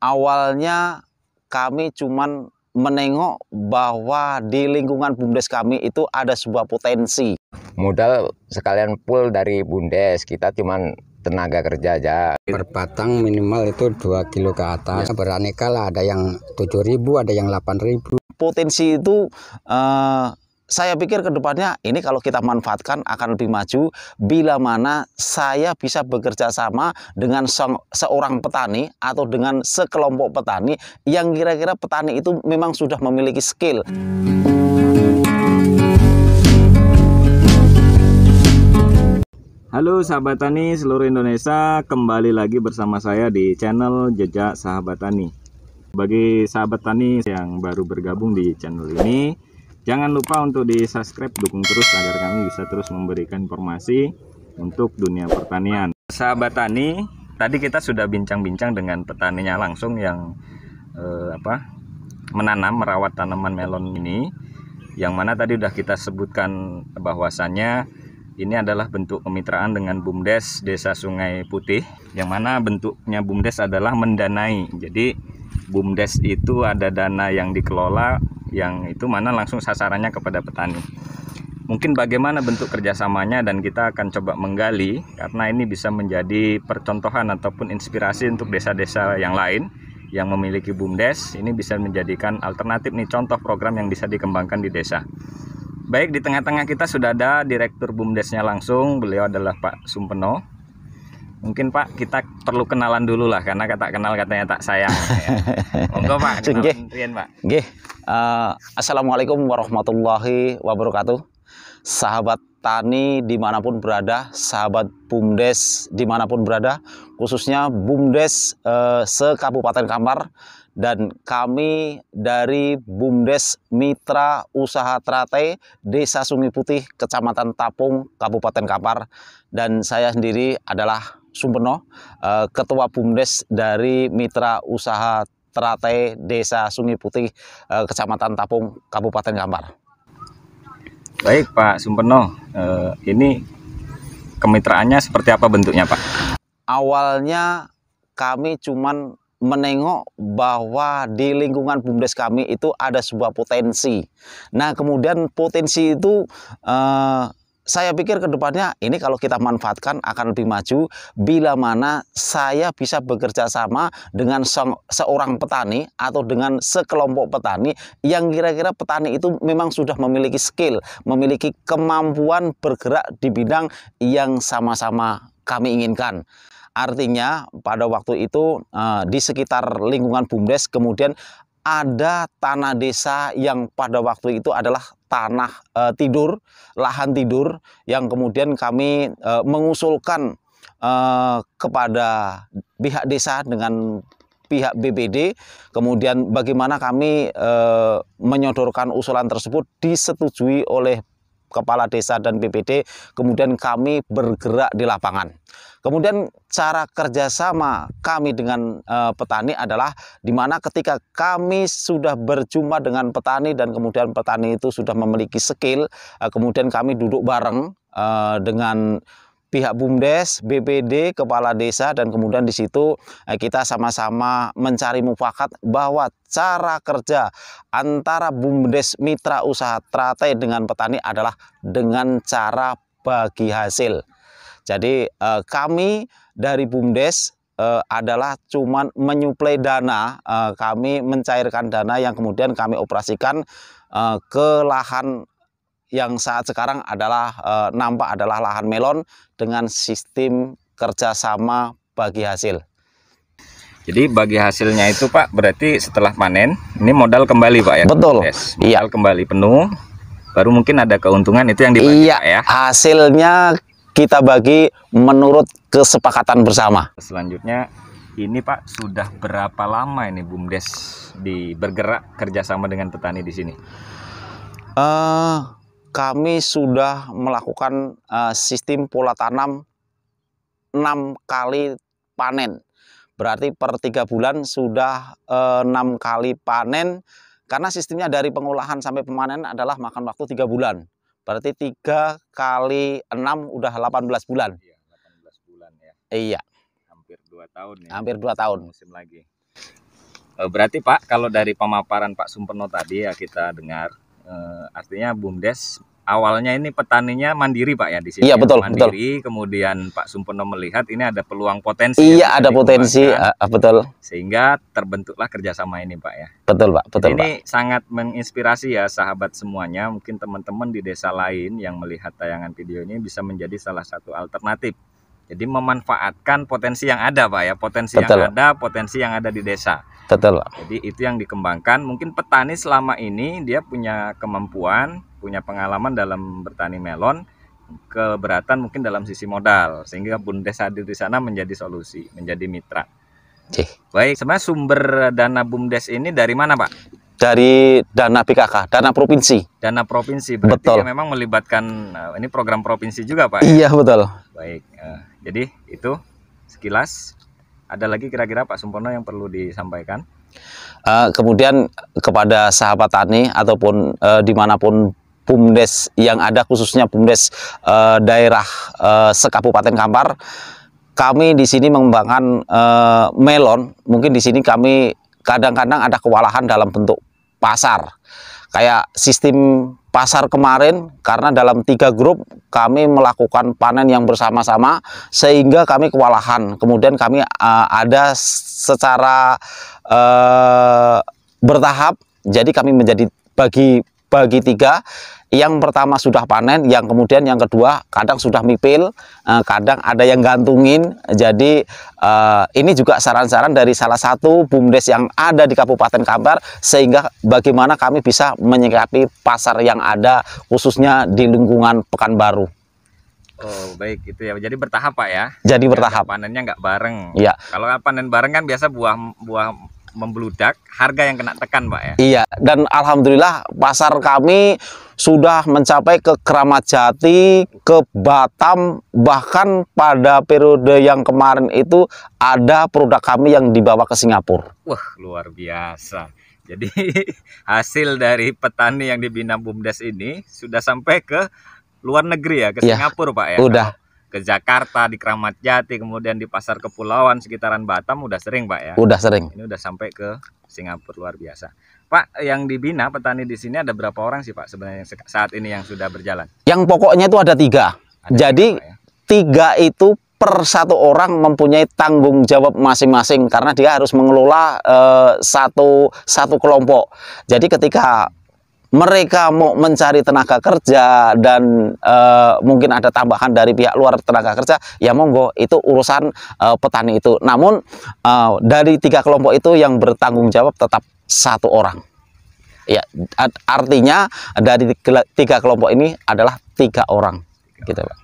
Awalnya kami cuman menengok bahwa di lingkungan BUMDes kami itu ada sebuah potensi. Modal sekalian full dari BUMDes, kita cuman tenaga kerja aja. Per batang minimal itu 2 kilo ke atas. Beraneka lah, ada yang 7.000, ada yang 8.000. Potensi itu saya pikir ke depannya ini kalau kita manfaatkan akan lebih maju bila mana saya bisa bekerja sama dengan seorang petani atau dengan sekelompok petani yang kira-kira petani itu memang sudah memiliki skill. Halo sahabat tani seluruh Indonesia, kembali lagi bersama saya di channel Jejak Sahabat Tani. Bagi sahabat tani yang baru bergabung di channel ini, jangan lupa untuk di subscribe, dukung terus agar kami bisa terus memberikan informasi untuk dunia pertanian. Sahabat tani, tadi kita sudah bincang-bincang dengan petaninya langsung yang menanam, merawat tanaman melon ini, yang mana tadi sudah kita sebutkan bahwasannya ini adalah bentuk kemitraan dengan BUMDes Desa Sungai Putih, yang mana bentuknya BUMDes adalah mendanai. Jadi BUMDes itu ada dana yang dikelola, yang itu mana langsung sasarannya kepada petani. Mungkin bagaimana bentuk kerjasamanya, dan kita akan coba menggali, karena ini bisa menjadi percontohan ataupun inspirasi untuk desa-desa yang lain yang memiliki BUMDes. Ini bisa menjadikan alternatif nih, contoh program yang bisa dikembangkan di desa. Baik, di tengah-tengah kita sudah ada Direktur BUMDesnya langsung, beliau adalah Pak Sumpeno. Mungkin Pak, kita perlu kenalan dulu lah, karena kata kenal katanya tak sayang. Monggo Pak, kenalan riyen Pak. Assalamualaikum warahmatullahi wabarakatuh. Sahabat tani dimanapun berada, sahabat BUMDes dimanapun berada, khususnya BUMDes se-Kabupaten Kampar, dan kami dari BUMDes Mitra Usaha Teratai Desa Sungai Putih, Kecamatan Tapung, Kabupaten Kampar, dan saya sendiri adalah Sumpeno, Ketua BUMDes dari Mitra Usaha Teratai Desa Sungai Putih, Kecamatan Tapung, Kabupaten Kampar. Baik Pak Sumpeno, ini kemitraannya seperti apa bentuknya Pak? Awalnya kami cuman menengok bahwa di lingkungan BUMDes kami itu ada sebuah potensi. Nah, kemudian potensi itu saya pikir ke depannya ini kalau kita manfaatkan akan lebih maju bila mana saya bisa bekerja sama dengan seorang petani atau dengan sekelompok petani yang kira-kira petani itu memang sudah memiliki skill, memiliki kemampuan bergerak di bidang yang sama-sama kami inginkan. Artinya pada waktu itu di sekitar lingkungan BUMDes kemudian ada tanah desa yang pada waktu itu adalah tanah tidur, lahan tidur, yang kemudian kami mengusulkan kepada pihak desa dengan pihak BPD, kemudian bagaimana kami menyodorkan usulan tersebut disetujui oleh Kepala Desa dan BPD, kemudian kami bergerak di lapangan. Kemudian cara kerjasama kami dengan petani adalah dimana ketika kami sudah berjumpa dengan petani dan kemudian petani itu sudah memiliki skill, kemudian kami duduk bareng dengan pihak BUMDes, BPD, Kepala Desa, dan kemudian di situ kita sama-sama mencari mufakat bahwa cara kerja antara BUMDes Mitra Usaha Teratai dengan petani adalah dengan cara bagi hasil. Jadi kami dari BUMDes adalah cuman menyuplai dana, kami mencairkan dana yang kemudian kami operasikan ke lahan yang saat sekarang adalah nampak adalah lahan melon dengan sistem kerjasama bagi hasil. Jadi bagi hasilnya itu Pak, berarti setelah panen ini modal kembali Pak ya? Betul. Yes, modal kembali penuh, baru mungkin ada keuntungan itu yang dibagi iya, Pak ya? Hasilnya kita bagi menurut kesepakatan bersama. Selanjutnya ini Pak, sudah berapa lama ini BUMDes bergerak kerjasama dengan petani di sini? Kami sudah melakukan sistem pola tanam 6 kali panen. Berarti per 3 bulan sudah 6 kali panen. Karena sistemnya dari pengolahan sampai pemanen adalah makan waktu 3 bulan. Berarti 3 kali 6 udah 18 bulan. Iya, 18 bulan ya. Iya. Hampir 2 tahun ya. Hampir 2 tahun. Musim lagi. Berarti Pak, kalau dari pemaparan Pak Sumpeno tadi ya kita dengar, artinya BUMDes awalnya ini petaninya mandiri Pak ya di sini. Iya, ya? betul, Mandiri, kemudian Pak Sumpeno melihat ini ada peluang potensi. Iya, ada potensi, betul. Sehingga terbentuklah kerjasama ini Pak ya. Betul Pak, betul. Ini sangat menginspirasi ya sahabat semuanya. Mungkin teman-teman di desa lain yang melihat tayangan video ini bisa menjadi salah satu alternatif. Jadi memanfaatkan potensi yang ada Pak ya, potensi Betul. yang ada, potensi yang ada di desa. Betul Pak. Jadi itu yang dikembangkan. Mungkin petani selama ini dia punya kemampuan, punya pengalaman dalam bertani melon, keberatan mungkin dalam sisi modal, sehingga BUMDes hadir di sana menjadi solusi, menjadi mitra. Baik, sebenarnya sumber dana BUMDes ini dari mana Pak? Dari dana PKK, dana provinsi. Dana provinsi, berarti Betul. ya memang melibatkan ini program provinsi juga Pak? Iya betul. Baik, jadi itu sekilas. Ada lagi kira-kira Pak Sumpeno yang perlu disampaikan? Kemudian kepada sahabat tani ataupun dimanapun BUMDes yang ada, khususnya BUMDes daerah sekabupaten Kampar, kami di sini mengembangkan melon. Mungkin di sini kami kadang-kadang ada kewalahan dalam bentuk pasar. Kayak sistem pasar kemarin, karena dalam 3 grup kami melakukan panen yang bersama-sama sehingga kami kewalahan. Kemudian kami ada secara bertahap, jadi kami menjadi bagi 3. Yang pertama sudah panen, yang kemudian yang kedua kadang sudah mipil, kadang ada yang gantungin. Jadi ini juga saran-saran dari salah satu BUMDes yang ada di Kabupaten Kampar, sehingga bagaimana kami bisa menyikapi pasar yang ada khususnya di lingkungan Pekanbaru. Oh baik, itu ya. Jadi bertahap Pak ya. Jadi bertahap. Panennya nggak bareng. Iya. Kalau panen bareng kan biasa buah membludak, harga yang kena tekan Pak ya. Iya, dan alhamdulillah pasar kami sudah mencapai ke Kramat Jati, ke Batam, bahkan pada periode yang kemarin itu ada produk kami yang dibawa ke Singapura. Wah, luar biasa. Jadi hasil dari petani yang dibina BUMDes ini sudah sampai ke luar negeri ya, ke Singapura Pak ya. Udah. Ke Jakarta, di Kramat Jati, kemudian di pasar kepulauan sekitaran Batam udah sering Pak ya. Udah sering. Ini udah sampai ke Singapura, luar biasa. Pak, yang dibina petani di sini ada berapa orang sih Pak sebenarnya saat ini yang sudah berjalan? Yang pokoknya itu ada 3. Jadi 3 itu per 1 orang mempunyai tanggung jawab masing-masing, karena dia harus mengelola satu kelompok. Jadi ketika mereka mau mencari tenaga kerja dan mungkin ada tambahan dari pihak luar tenaga kerja, ya monggo, itu urusan petani itu. Namun dari 3 kelompok itu yang bertanggung jawab tetap 1 orang. Ya, artinya dari 3 kelompok ini adalah 3 orang, gitu Pak.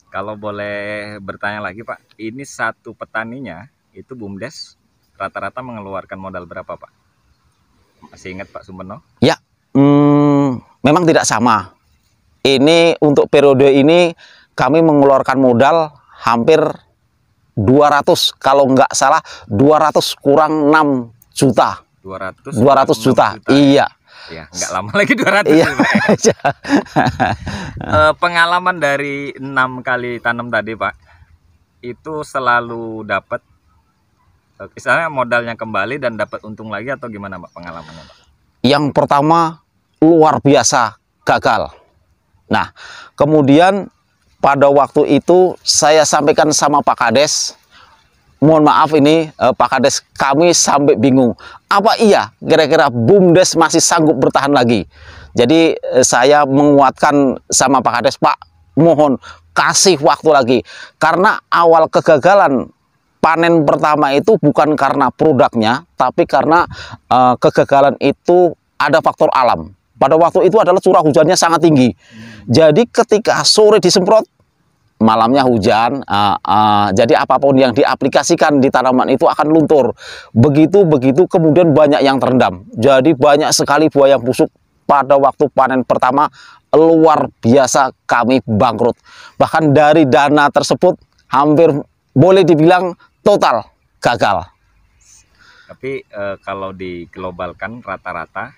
Kalau boleh bertanya lagi Pak, ini satu petaninya itu BUMDes rata-rata mengeluarkan modal berapa Pak? Masih ingat Pak Sumpeno? Ya. Memang tidak sama. Ini untuk periode ini kami mengeluarkan modal hampir 200, kalau nggak salah 200 kurang 6 juta. 200 juta. Iya. Ya, nggak lama lagi 200. Iya. Pengalaman dari 6 kali tanam tadi Pak, itu selalu dapat misalnya modalnya kembali dan dapat untung lagi atau gimana Pak pengalamannya Pak? Yang pertama luar biasa gagal. Nah, kemudian pada waktu itu saya sampaikan sama Pak Kades, mohon maaf ini Pak Kades, kami sampai bingung. Apa iya kira-kira BUMDes masih sanggup bertahan lagi? Jadi saya menguatkan sama Pak Kades, Pak, mohon kasih waktu lagi. Karena awal kegagalan panen pertama itu bukan karena produknya, tapi karena kegagalan itu ada faktor alam. Pada waktu itu adalah curah hujannya sangat tinggi. Jadi ketika sore disemprot, malamnya hujan. Jadi apapun yang diaplikasikan di tanaman itu akan luntur. Begitu kemudian banyak yang terendam. Jadi banyak sekali buah yang busuk. Pada waktu panen pertama luar biasa kami bangkrut. Bahkan dari dana tersebut hampir boleh dibilang total gagal. Tapi kalau diglobalkan rata-rata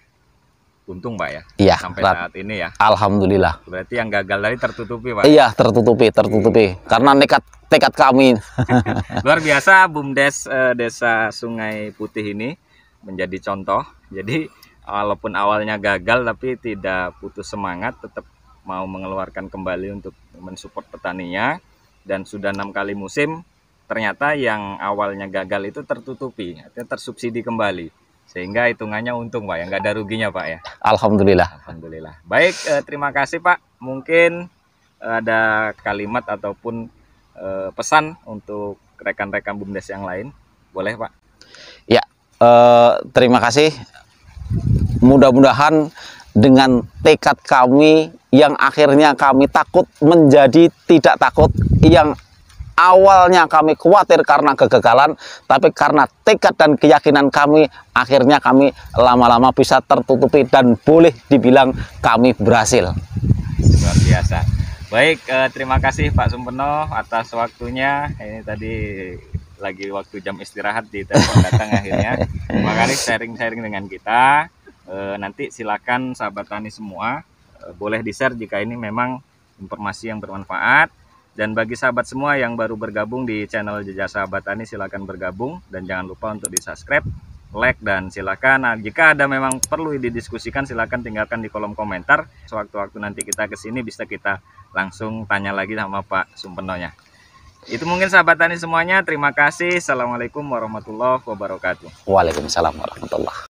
untung Pak ya? Iya, sampai saat ini ya. Alhamdulillah. Berarti yang gagal tadi tertutupi Pak? Iya, tertutupi. Karena tekad kami. Luar biasa BUMDes Desa Sungai Putih ini menjadi contoh. Jadi walaupun awalnya gagal tapi tidak putus semangat, tetap mau mengeluarkan kembali untuk mensupport petaninya, dan sudah 6 kali musim ternyata yang awalnya gagal itu tertutupi, artinya tersubsidi kembali, sehingga hitungannya untung Pak ya, nggak ada ruginya Pak ya. Alhamdulillah. Alhamdulillah. Baik, terima kasih Pak. Mungkin ada kalimat ataupun pesan untuk rekan-rekan BUMDes yang lain, boleh Pak? Ya, terima kasih. Mudah-mudahan dengan tekad kami yang akhirnya kami takut menjadi tidak takut, yang awalnya kami khawatir karena kegagalan, tapi karena tekad dan keyakinan kami, akhirnya kami lama-lama bisa tertutupi dan boleh dibilang kami berhasil. Luar biasa. Baik, terima kasih Pak Sumpeno atas waktunya. Ini tadi lagi waktu jam istirahat di telepon datang akhirnya. Terima kasih sharing-sharing dengan kita. Nanti silakan sahabat tani semua boleh di-share jika ini memang informasi yang bermanfaat. Dan bagi sahabat semua yang baru bergabung di channel Jejak Sahabat Tani, silakan bergabung dan jangan lupa untuk di-subscribe, like, dan silakan jika ada memang perlu didiskusikan silakan tinggalkan di kolom komentar. Sewaktu-waktu nanti kita kesini bisa kita langsung tanya lagi sama Pak Sumpenonya. Itu mungkin sahabat tani semuanya. Terima kasih. Assalamualaikum warahmatullahi wabarakatuh. Waalaikumsalam warahmatullahi.